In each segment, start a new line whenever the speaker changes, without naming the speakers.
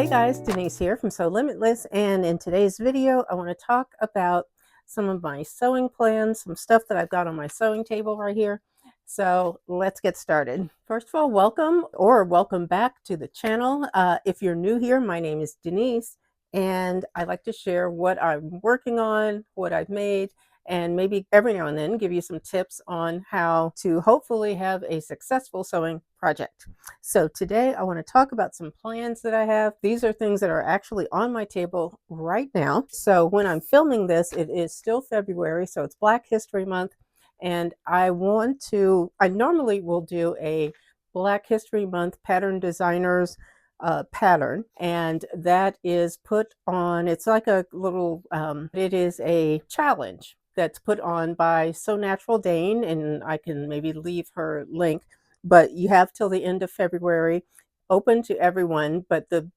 Hey guys, Denise here from Sewlimitless, and in today's video I want to talk about some of my sewing plans, some stuff that I've got on my sewing table right here. So let's get started. First of all, welcome back to the channel. If you're new here, my name is Denise, and I like to share what I'm working on, what I've made, and maybe every now and then give you some tips on how to hopefully have a successful sewing project. So today I want to talk about some plans that I have. These are things that are actually on my table right now. So when I'm filming this, it is still February, so it's Black History Month, and I normally will do a Black History Month pattern designers pattern, and that is put on, it's like a little, it is a challenge that's put on by So Natural Dane, and I can maybe leave her link, but you have till the end of February, open to everyone. But the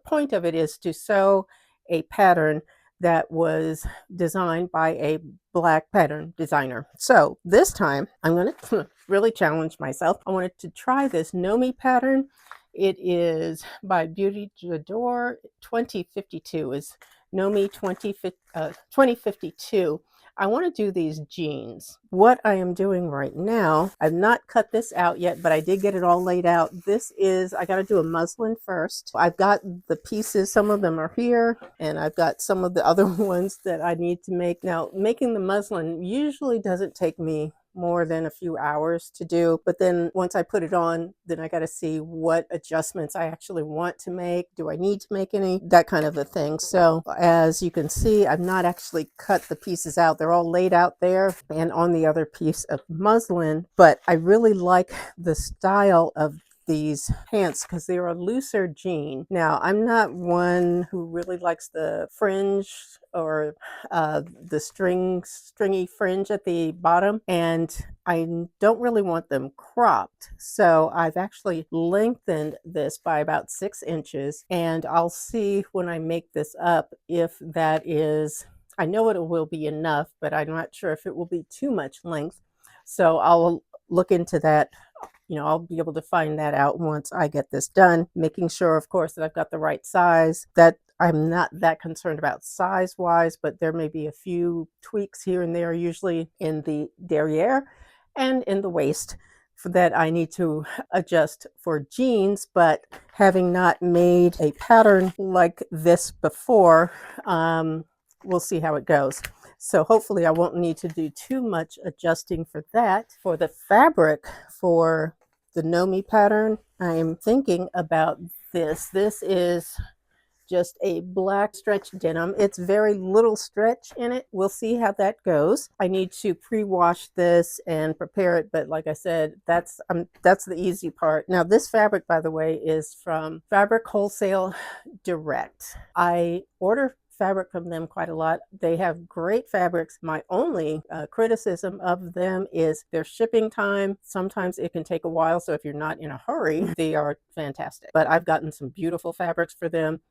point of it is to sew a pattern that was designed by a Black pattern designer. So this time I'm going to really challenge myself. I wanted to try this Nomi pattern. It is by Beauty J'adore. 2052 is Nomi 2052. I want to do these jeans. What I am doing right now, I've not cut this out yet, but I did get it all laid out. I got to do a muslin first. I've got the pieces, some of them are here, and I've got some of the other ones that I need to make. Now, making the muslin usually doesn't take me more than a few hours to do, but then once I put it on, then I got to see what adjustments I actually want to make. Do I need to make any? That kind of a thing. So as you can see, I've not actually cut the pieces out. They're all laid out there and on the other piece of muslin, but I really like the style of these pants because they're a looser jean. Now, I'm not one who really likes the fringe or the stringy fringe at the bottom, and I don't really want them cropped. So I've actually lengthened this by about 6 inches, and I'll see when I make this up if that is, I know it will be enough, but I'm not sure if it will be too much length. So I'll look into that. I'll be able to find that out once I get this done, making sure, of course, that I've got the right size. That I'm not that concerned about size-wise, but there may be a few tweaks here and there, usually in the derriere and in the waist, that I need to adjust for jeans. But having not made a pattern like this before, we'll see how it goes. So hopefully I won't need to do too much adjusting for that. For the fabric for the Nomi pattern, I'm thinking about this. This is just a black stretch denim. It's very little stretch in it. We'll see how that goes. I need to pre-wash this and prepare it, but like I said, that's the easy part. Now, this fabric, by the way, is from Fabric Wholesale Direct. I order fabric from them quite a lot. They have great fabrics. My only criticism of them is their shipping time. Sometimes it can take a while, so if you're not in a hurry, they are fantastic. But I've gotten some beautiful fabrics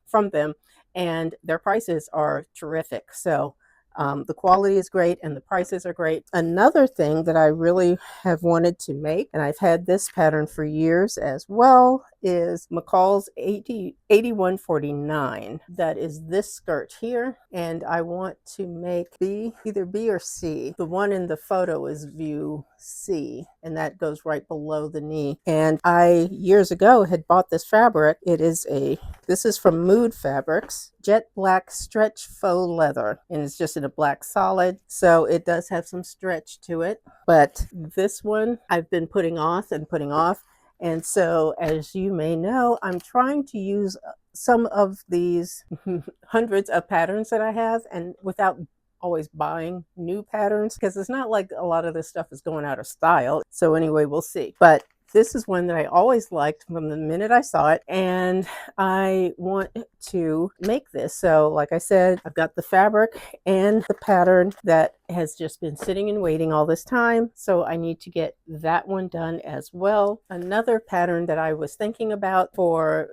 from them, and their prices are terrific. So the quality is great and the prices are great. Another thing that I really have wanted to make, and I've had this pattern for years as well, is McCall's 8149. That is this skirt here, and I want to make either B or C. The one in the photo is view C, and that goes right below the knee. And I years ago had bought this fabric. This is from Mood Fabrics, jet black stretch faux leather, and it's just in a black solid, so it does have some stretch to it. But this one I've been putting off, and so as you may know, I'm trying to use some of these hundreds of patterns that I have, and without always buying new patterns, because it's not like a lot of this stuff is going out of style. So anyway, we'll see. But this is one that I always liked from the minute I saw it, and I want to make this. So like I said, I've got the fabric and the pattern that has just been sitting and waiting all this time. So I need to get that one done as well. Another pattern that I was thinking about for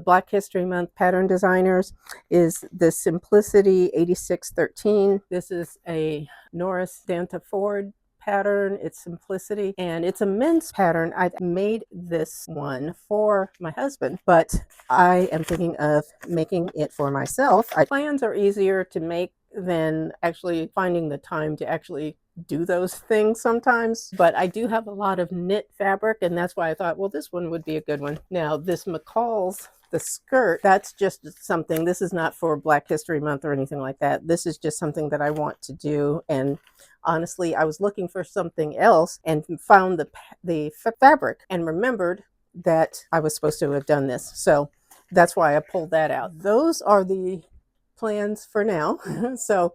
Black History Month pattern designers is the Simplicity 8613. This is a Norris Danta Ford pattern, its simplicity, and it's a men's pattern. I made this one for my husband, but I am thinking of making it for myself. Plans are easier to make than actually finding the time to actually do those things sometimes. But I do have a lot of knit fabric, and that's why I thought, well, this one would be a good one. Now, this McCall's, the skirt, that's just something, this is not for Black History Month or anything like that. This is just something that I want to do. And honestly, I was looking for something else and found the fabric and remembered that I was supposed to have done this. So that's why I pulled that out. Those are the plans for now. So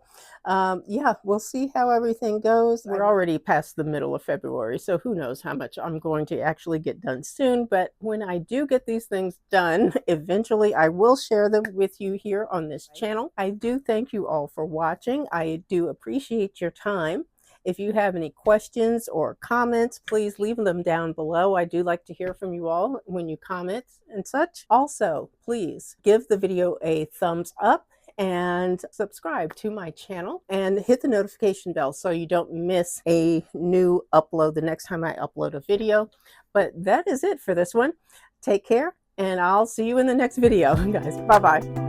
yeah, we'll see how everything goes. We're already past the middle of February, so who knows how much I'm going to actually get done soon. But when I do get these things done, eventually I will share them with you here on this channel. I do thank you all for watching. I do appreciate your time. If you have any questions or comments, please leave them down below. I do like to hear from you all when you comment and such. Also, please give the video a thumbs up and subscribe to my channel and hit the notification bell so you don't miss a new upload the next time I upload a video. But that is it for this one. Take care, and I'll see you in the next video, guys. Bye-bye.